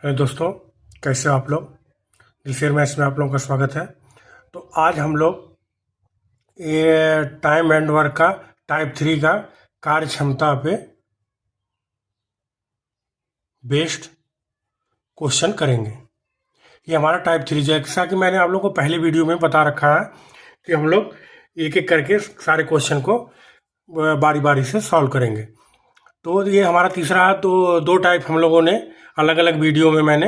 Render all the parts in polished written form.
Hello दोस्तों, कैसे हो आप लोग। दिलसेर मैथ्स में आप लोगों का स्वागत है। तो आज हम लोग ये टाइम एंड वर्क का टाइप 3 का कार्य क्षमता पे बेस्ड क्वेश्चन करेंगे। ये हमारा टाइप 3 जैसा कि मैंने आप लोगों को पहले वीडियो में बता रखा है कि हम लोग एक एक करके सारे क्वेश्चन को बारी बारी से सॉल्व करेंगे। तो ये हमारा तीसरा है। तो दो टाइप हम लोगों ने अलग अलग वीडियो में मैंने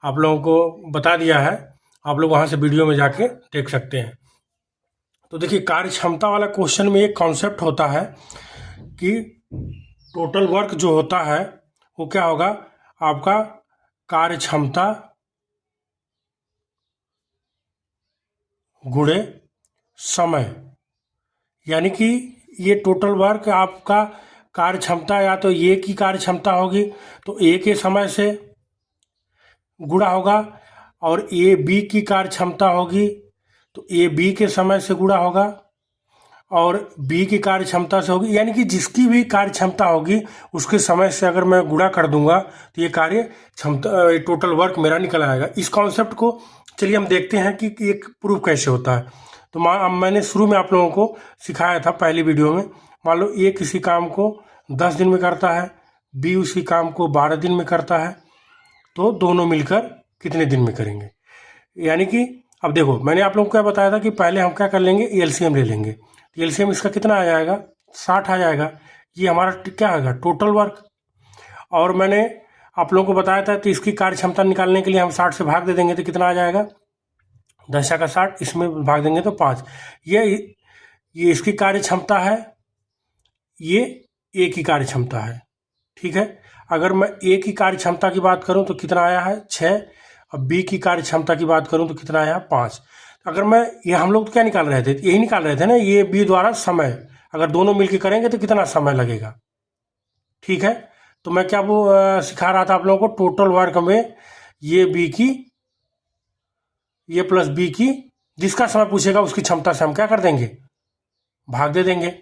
आप लोगों को बता दिया है। आप लोग वहाँ से वीडियो में जाके देख सकते हैं। तो देखिए, कार्य क्षमता वाला क्वेश्चन में एक कॉन्सेप्ट होता है कि टोटल वर्क जो होता है वो क्या होगा, आपका कार्य क्षमता गुणे समय। यानी कि ये टोटल वर्क आपका कार्य क्षमता या तो ए की कार्य क्षमता होगी तो ए के समय से गुणा होगा, और ए बी की कार्य क्षमता होगी तो ए बी के समय से गुणा होगा, और बी की कार्य क्षमता से होगी। यानी कि जिसकी भी कार्य क्षमता होगी उसके समय से अगर मैं गुणा कर दूंगा तो ये कार्य क्षमता टोटल वर्क मेरा निकल आएगा। इस कॉन्सेप्ट को चलिए हम देखते हैं कि एक प्रूफ कैसे होता है। तो मैंने शुरू में आप लोगों को सिखाया था पहली वीडियो में। मान लो ए किसी काम को 10 दिन में करता है, बी उसी काम को 12 दिन में करता है, तो दोनों मिलकर कितने दिन में करेंगे। यानी कि अब देखो, मैंने आप लोगों को क्या बताया था कि पहले हम क्या कर लेंगे, एलसीएम ले लेंगे। एलसीएम इसका कितना आ जाएगा, 60 आ जाएगा। ये हमारा क्या आएगा, टोटल वर्क। और मैंने आप लोगों को बताया था तो इसकी कार्य क्षमता निकालने के लिए हम 60 से भाग दे देंगे तो कितना आ जाएगा, 10 का 60, इसमें भाग देंगे तो 5। ये इसकी कार्य क्षमता है, ये ए की कार्य क्षमता है। ठीक है, अगर मैं ए की कार्य क्षमता की बात करूं तो कितना आया है, 6। अब बी की कार्य क्षमता की बात करूं तो कितना आया, 5। अगर मैं ये हम लोग तो क्या निकाल रहे थे, यही निकाल रहे थे ना, ये बी द्वारा समय। अगर दोनों मिलकर करेंगे तो कितना समय लगेगा। ठीक है, तो मैं क्या वो सिखा रहा था आप लोगों को, टोटल वर्क में ये बी की, ये प्लस बी की, जिसका समय पूछेगा उसकी क्षमता से हम क्या कर देंगे, भाग दे देंगे।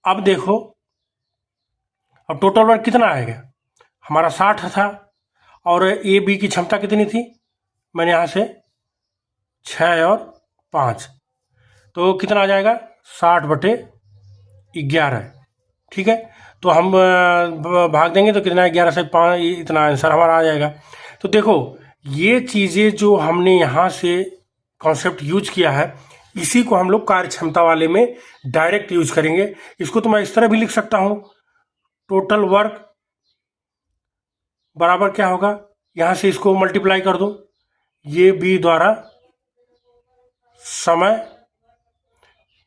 अब देखो, अब टोटल वर्क कितना आएगा, हमारा 60 था, और ए बी की क्षमता कितनी थी, मैंने यहाँ से 6 और 5, तो कितना आ जाएगा, 60/11। ठीक है, तो हम भाग देंगे तो कितना है, 11 से 5, इतना आंसर हमारा आ जाएगा। तो देखो, ये चीज़ें जो हमने यहाँ से कॉन्सेप्ट यूज किया है, इसी को हम लोग कार्य क्षमता वाले में डायरेक्ट यूज करेंगे। इसको तो मैं इस तरह भी लिख सकता हूँ, टोटल वर्क बराबर क्या होगा, यहाँ से इसको मल्टीप्लाई कर दो, ये बी द्वारा समय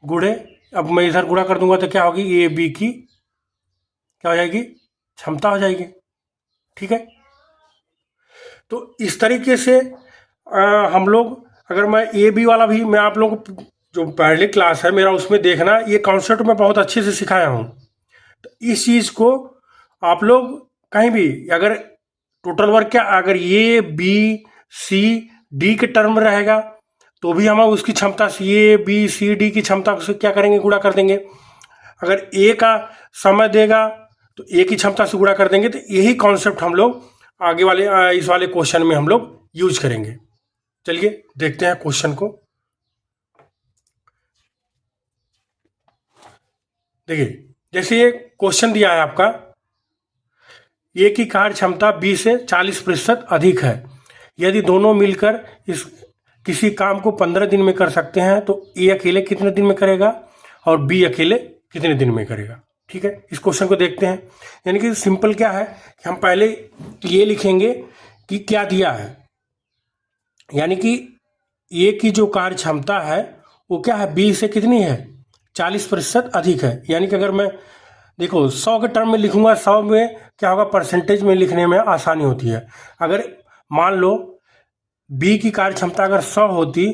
गुणे, अब मैं इधर गुणा कर दूंगा तो क्या होगी, ए बी की क्या हो जाएगी, क्षमता हो जाएगी। ठीक है, तो इस तरीके से हम लोग, अगर मैं ए बी वाला भी, मैं आप लोगों को जो पहले क्लास है मेरा उसमें देखना, ये कॉन्सेप्ट मैं बहुत अच्छे से सिखाया हूँ। तो इस चीज़ को आप लोग कहीं भी, अगर टोटल वर्क क्या, अगर ए बी सी डी के टर्म में रहेगा तो भी हम उसकी क्षमता से ए बी सी डी की क्षमता से क्या करेंगे, गुणा कर देंगे। अगर ए का समय देगा तो ए की क्षमता से गुणा कर देंगे। तो यही कॉन्सेप्ट हम लोग आगे वाले इस वाले क्वेश्चन में हम लोग यूज करेंगे। चलिए देखते हैं क्वेश्चन को। देखिए, जैसे ये क्वेश्चन दिया है आपका, ए की कार्य क्षमता बी से 40% अधिक है। यदि दोनों मिलकर इस किसी काम को 15 दिन में कर सकते हैं तो ए अकेले कितने दिन में करेगा और बी अकेले कितने दिन में करेगा। ठीक है, इस क्वेश्चन को देखते हैं। यानी कि सिंपल क्या है कि हम पहले ये लिखेंगे कि क्या दिया है, यानी कि ए की जो कार्य क्षमता है वो क्या है, बी से कितनी है, 40% अधिक है। यानी कि अगर मैं देखो 100 के टर्म में लिखूंगा, 100 में क्या होगा, परसेंटेज में लिखने में आसानी होती है। अगर मान लो बी की कार्य क्षमता अगर 100 होती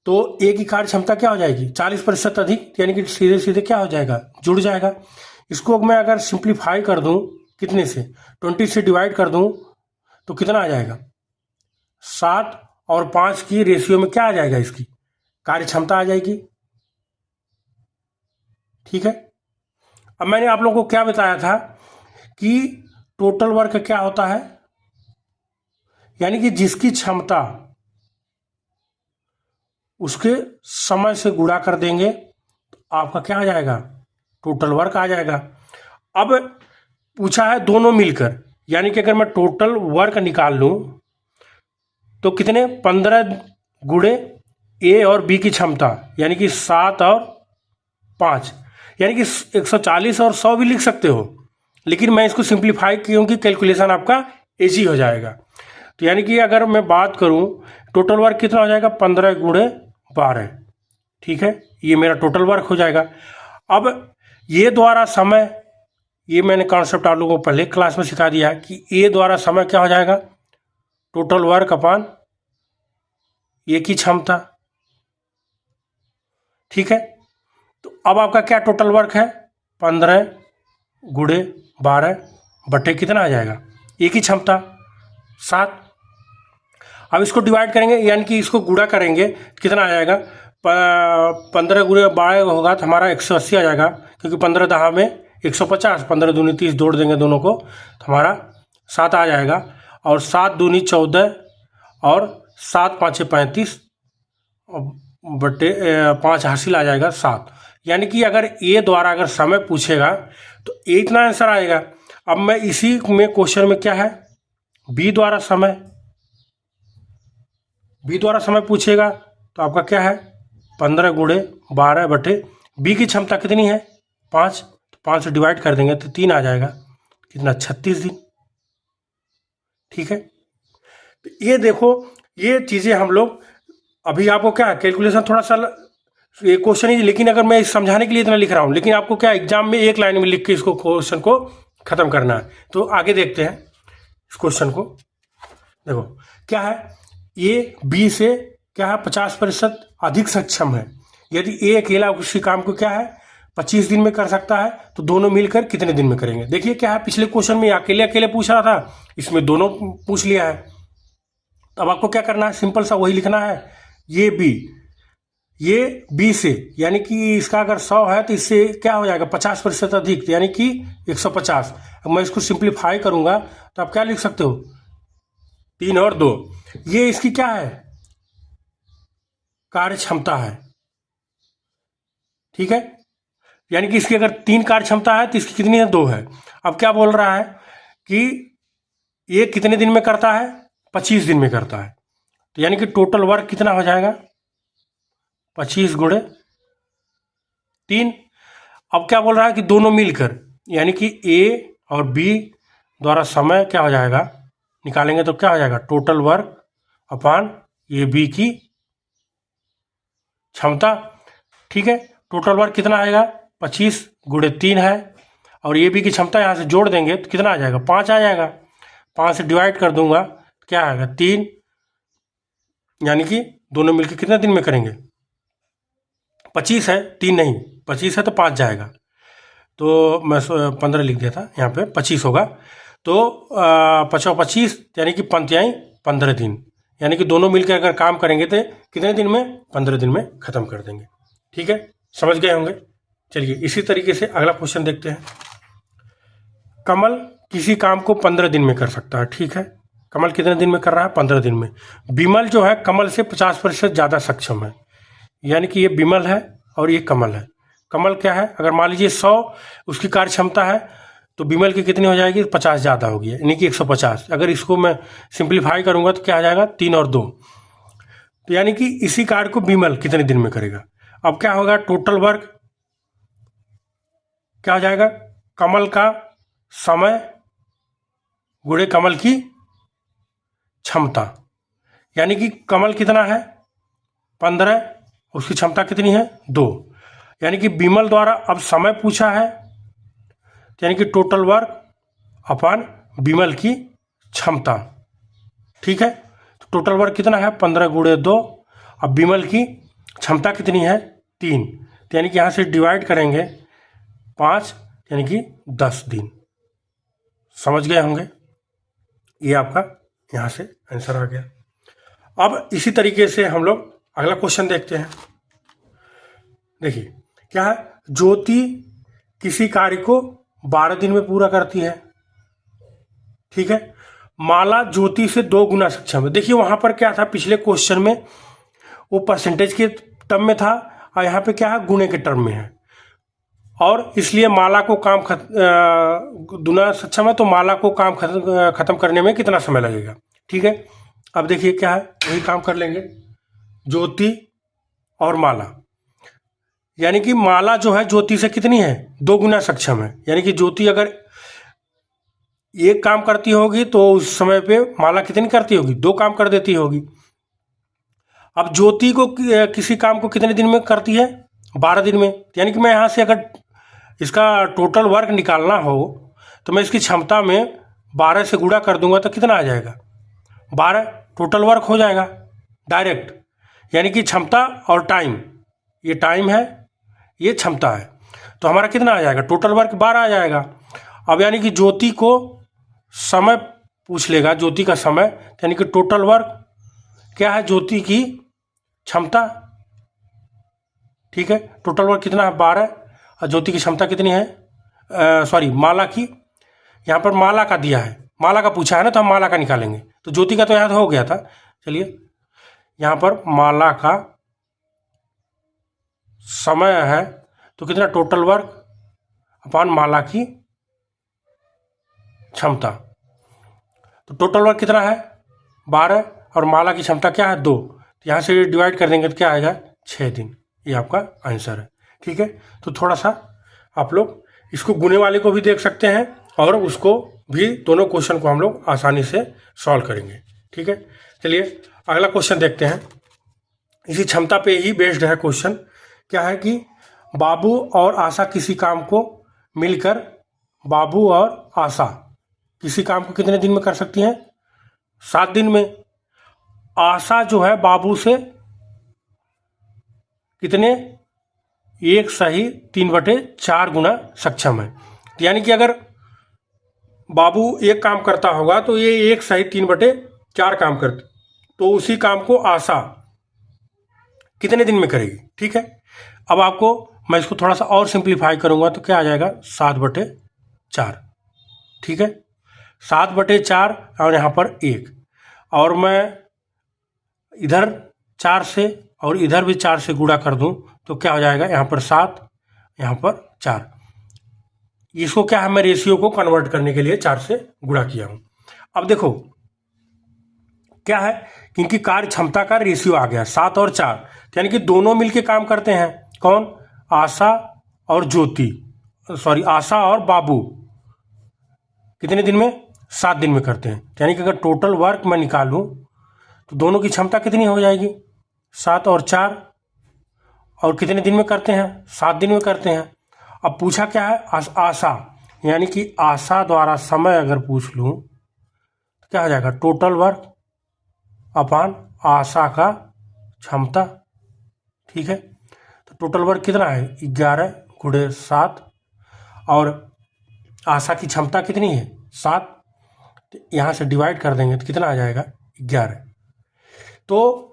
तो ए की कार्य क्षमता क्या हो जाएगी, 40% अधिक, यानी कि सीधे सीधे क्या हो जाएगा, जुड़ जाएगा। इसको मैं अगर सिंप्लीफाई कर दूं, कितने से, 20 से डिवाइड कर दूं तो कितना आ जाएगा, 7 और 5 की रेशियो में क्या आ जाएगा, इसकी कार्य क्षमता आ जाएगी। ठीक है, अब मैंने आप लोगों को क्या बताया था कि टोटल वर्क क्या होता है, यानी कि जिसकी क्षमता उसके समय से गुणा कर देंगे तो आपका क्या आ जाएगा, टोटल वर्क आ जाएगा। अब पूछा है दोनों मिलकर, यानी कि अगर मैं टोटल वर्क निकाल लूं तो कितने, 15 गुणे ए और बी की क्षमता, यानी कि 7 और 5, यानी कि 140 और 100 भी लिख सकते हो, लेकिन मैं इसको सिंप्लीफाई क्योंकि कैलकुलेशन आपका इजी हो जाएगा। तो यानी कि अगर मैं बात करूं टोटल वर्क कितना हो जाएगा, 15 गुणे 12, ठीक है, ये मेरा टोटल वर्क हो जाएगा। अब ये द्वारा समय, ये मैंने कॉन्सेप्ट आप लोगों को पहले क्लास में सिखा दिया है कि ए द्वारा समय क्या हो जाएगा, टोटल वर्क अपान ए की क्षमता, ठीक है। तो अब आपका क्या टोटल वर्क है, 15 गुणे 12 बटे कितना आ जाएगा, ए की क्षमता 7। अब इसको डिवाइड करेंगे, यानी कि इसको गुणा करेंगे, कितना आ जाएगा, 15 गुणे 12 होगा तो हमारा 180 आ जाएगा, क्योंकि 15 दहा में 150, 15 दूनी 30 जोड़ देंगे दोनों को तो हमारा 7 आ जाएगा, और 7 दूनी 14 और 7 पाँचे 35 बटे 5 हासिल आ जाएगा 7। यानी कि अगर ए द्वारा अगर समय पूछेगा तो ए इतना आंसर आएगा। अब मैं इसी में क्वेश्चन में क्या है, बी द्वारा समय पूछेगा तो आपका क्या है, 15 गुणे 12 बटे बी की क्षमता कितनी है 5, तो 5 से डिवाइड कर देंगे तो 3 आ जाएगा, कितना, 36 दिन, ठीक है। तो ये देखो, ये चीज़ें हम लोग अभी आपको क्या कैलकुलेशन थोड़ा सा ये क्वेश्चन ही, लेकिन अगर मैं समझाने के लिए इतना लिख रहा हूँ, लेकिन आपको क्या एग्जाम में एक लाइन में लिख के इसको क्वेश्चन को खत्म करना है। तो आगे देखते हैं इस क्वेश्चन को। देखो क्या है, ये बी से क्या है 50% अधिक सक्षम है। यदि ए अकेला उसी काम को क्या है 25 दिन में कर सकता है तो दोनों मिलकर कितने दिन में करेंगे। देखिए क्या है, पिछले क्वेश्चन में अकेले अकेले पूछ रहा था, इसमें दोनों पूछ लिया है। अब आपको क्या करना है, सिंपल सा वही लिखना है, ये बी से, यानी कि इसका अगर 100 है तो इससे क्या हो जाएगा 50% अधिक, यानी कि 150। अब मैं इसको सिंप्लीफाई करूंगा तो आप क्या लिख सकते हो, 3 और 2, ये इसकी क्या है, कार्य क्षमता है, ठीक है। यानी कि इसकी अगर 3 कार्य क्षमता है तो इसकी कितनी है, 2 है। अब क्या बोल रहा है कि ये कितने दिन में करता है, 25 दिन में करता है, तो यानी कि टोटल वर्क कितना हो जाएगा, 25 गुणे 3। अब क्या बोल रहा है कि दोनों मिलकर, यानी कि ए और बी द्वारा समय क्या हो जाएगा, निकालेंगे तो क्या हो जाएगा, total work upon A B की क्षमता, ठीक है। टोटल वर्क कितना आएगा, 25 गुणे 3 है, और ए बी की क्षमता यहाँ से जोड़ देंगे तो कितना आ जाएगा, 5 आ जाएगा। 5 से डिवाइड कर दूंगा क्या आएगा, 3, यानी कि दोनों मिलकर कितने दिन में करेंगे, 25 है, 3 नहीं, 25 है तो 5 जाएगा, तो मैं 15 लिख दिया था, यहाँ पे 25 होगा, तो 25 यानी कि 15 दिन, यानी कि दोनों मिलकर अगर काम करेंगे तो कितने दिन में, 15 दिन में ख़त्म कर देंगे, ठीक है, समझ गए होंगे। चलिए इसी तरीके से अगला क्वेश्चन देखते हैं। कमल किसी काम को 15 दिन में कर सकता है, ठीक है। कमल कितने दिन में कर रहा है, 15 दिन में। विमल जो है कमल से 50% ज़्यादा सक्षम है, यानी कि ये विमल है और ये कमल है। कमल क्या है, अगर मान लीजिए 100 उसकी कार्य क्षमता है तो विमल की कितनी हो जाएगी, 50 ज़्यादा होगी, यानी कि 150। अगर इसको मैं सिंप्लीफाई करूंगा तो क्या आ जाएगा, 3 और 2, तो यानी कि इसी कार्य को विमल कितने दिन में करेगा। अब क्या होगा, टोटल वर्क क्या हो जाएगा, कमल का समय गुणे कमल की क्षमता, यानी कि कमल कितना है 15, उसकी क्षमता कितनी है 2, यानी कि विमल द्वारा अब समय पूछा है, यानी कि टोटल वर्क अपान विमल की क्षमता, ठीक है। तो टोटल वर्क कितना है 15 गुणे 2, अब विमल की क्षमता कितनी है 3, तो यानी कि यहाँ से डिवाइड करेंगे 5, यानी कि 10 दिन। समझ गए होंगे, ये आपका यहाँ से आंसर आ गया। अब इसी तरीके से हम लोग अगला क्वेश्चन देखते हैं। देखिए क्या है, ज्योति किसी कार्य को 12 दिन में पूरा करती है, ठीक है। माला ज्योति से 2 गुना सक्षम है। देखिए वहाँ पर क्या था, पिछले क्वेश्चन में वो परसेंटेज के टर्म में था और यहाँ पे क्या है, गुणे के टर्म में है। और इसलिए माला को काम गुना सक्षम है, तो माला को काम खत्म करने में कितना समय लगेगा। ठीक है, अब देखिए क्या है, वही काम कर लेंगे, ज्योति और माला। यानी कि माला जो है ज्योति से कितनी है, 2 गुना सक्षम है। यानी कि ज्योति अगर एक काम करती होगी तो उस समय पे माला कितनी करती होगी, 2 काम कर देती होगी। अब ज्योति को किसी काम को कितने दिन में करती है, 12 दिन में। यानी कि मैं यहाँ से अगर इसका टोटल वर्क निकालना हो तो मैं इसकी क्षमता में 12 से गुणा कर दूंगा तो कितना आ जाएगा, 12 टोटल वर्क हो जाएगा डायरेक्ट। यानी कि क्षमता और टाइम, ये टाइम है, ये क्षमता है, तो हमारा कितना आ जाएगा, टोटल वर्क 12 आ जाएगा। अब यानी कि ज्योति को समय पूछ लेगा, ज्योति का समय, यानी कि टोटल वर्क क्या है, ज्योति की क्षमता। ठीक है, टोटल वर्क कितना है, 12, और ज्योति की क्षमता कितनी है, सॉरी माला की, यहाँ पर माला का दिया है, माला का पूछा है ना, तो हम माला का निकालेंगे। तो ज्योति का तो यहाँ हो गया था। चलिए यहाँ पर माला का समय है तो कितना, टोटल वर्क अपॉन माला की क्षमता। तो टोटल वर्क कितना है, 12, और माला की क्षमता क्या है, 2। तो यहाँ से डिवाइड कर देंगे तो क्या आएगा, 6 दिन। ये आपका आंसर है। ठीक है, तो थोड़ा सा आप लोग इसको गुने वाले को भी देख सकते हैं और उसको भी, दोनों क्वेश्चन को हम लोग आसानी से सॉल्व करेंगे। ठीक है, चलिए अगला क्वेश्चन देखते हैं। इसी क्षमता पे ही बेस्ड है क्वेश्चन। क्या है कि बाबू और आशा किसी काम को मिलकर, बाबू और आशा किसी काम को कितने दिन में कर सकती हैं, 7 दिन में। आशा जो है बाबू से कितने, 1 सही 3/4 गुना सक्षम है। यानी कि अगर बाबू एक काम करता होगा तो ये 1 सही 3/4 काम करते, तो उसी काम को आशा कितने दिन में करेगी। ठीक है, अब आपको मैं इसको थोड़ा सा और सिंप्लीफाई करूंगा तो क्या आ जाएगा, 7/4। ठीक है, 7/4 और यहाँ पर 1, और मैं इधर 4 से और इधर भी 4 से गुणा कर दूं तो क्या हो जाएगा, यहाँ पर 7, यहाँ पर 4। इसको क्या है, मैं रेशियो को कन्वर्ट करने के लिए 4 से गुणा किया हूं। अब देखो क्या है, क्योंकि कार्य क्षमता का रेशियो आ गया 7 और 4, यानी कि दोनों मिलके काम करते हैं। कौन, आशा और ज्योति, सॉरी आशा और बाबू कितने दिन में, 7 दिन में करते हैं। यानी कि अगर टोटल वर्क मैं निकालूं तो दोनों की क्षमता कितनी हो जाएगी, 7 और 4, और कितने दिन में करते हैं, 7 दिन में करते हैं। अब पूछा क्या है, आशा, यानी कि आशा द्वारा समय अगर पूछ लूं तो क्या हो जाएगा, टोटल वर्क अपॉन आशा का क्षमता। ठीक है, तो टोटल वर्क कितना है, 11 × 7, और आशा की क्षमता कितनी है, 7। तो यहाँ से डिवाइड कर देंगे तो कितना आ जाएगा, 11। तो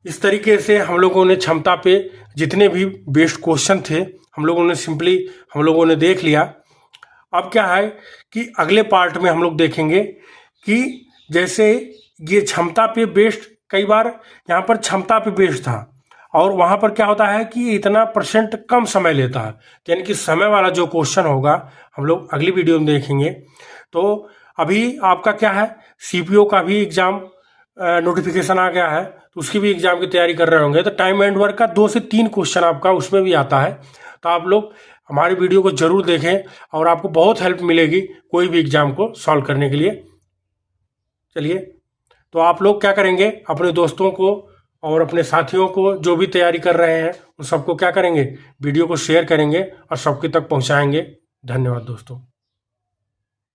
इस तरीके से हम लोगों ने क्षमता पे जितने भी बेस्ड क्वेश्चन थे हम लोगों ने देख लिया। अब क्या है कि अगले पार्ट में हम लोग देखेंगे कि जैसे ये क्षमता पे बेस्ड, कई बार यहाँ पर क्षमता पे बेस्ड था और वहाँ पर क्या होता है कि इतना % कम समय लेता है, यानी कि समय वाला जो क्वेश्चन होगा हम लोग अगली वीडियो में देखेंगे। तो अभी आपका क्या है, CPO का भी एग्ज़ाम नोटिफिकेशन आ गया है, तो उसकी भी एग्ज़ाम की तैयारी कर रहे होंगे, तो टाइम एंड वर्क का 2 से 3 क्वेश्चन आपका उसमें भी आता है। तो आप लोग हमारी वीडियो को ज़रूर देखें और आपको बहुत हेल्प मिलेगी कोई भी एग्ज़ाम को सॉल्व करने के लिए। चलिए, तो आप लोग क्या करेंगे, अपने दोस्तों को और अपने साथियों को जो भी तैयारी कर रहे हैं उन सबको क्या करेंगे, वीडियो को शेयर करेंगे और सबके तक पहुंचाएंगे। धन्यवाद दोस्तों।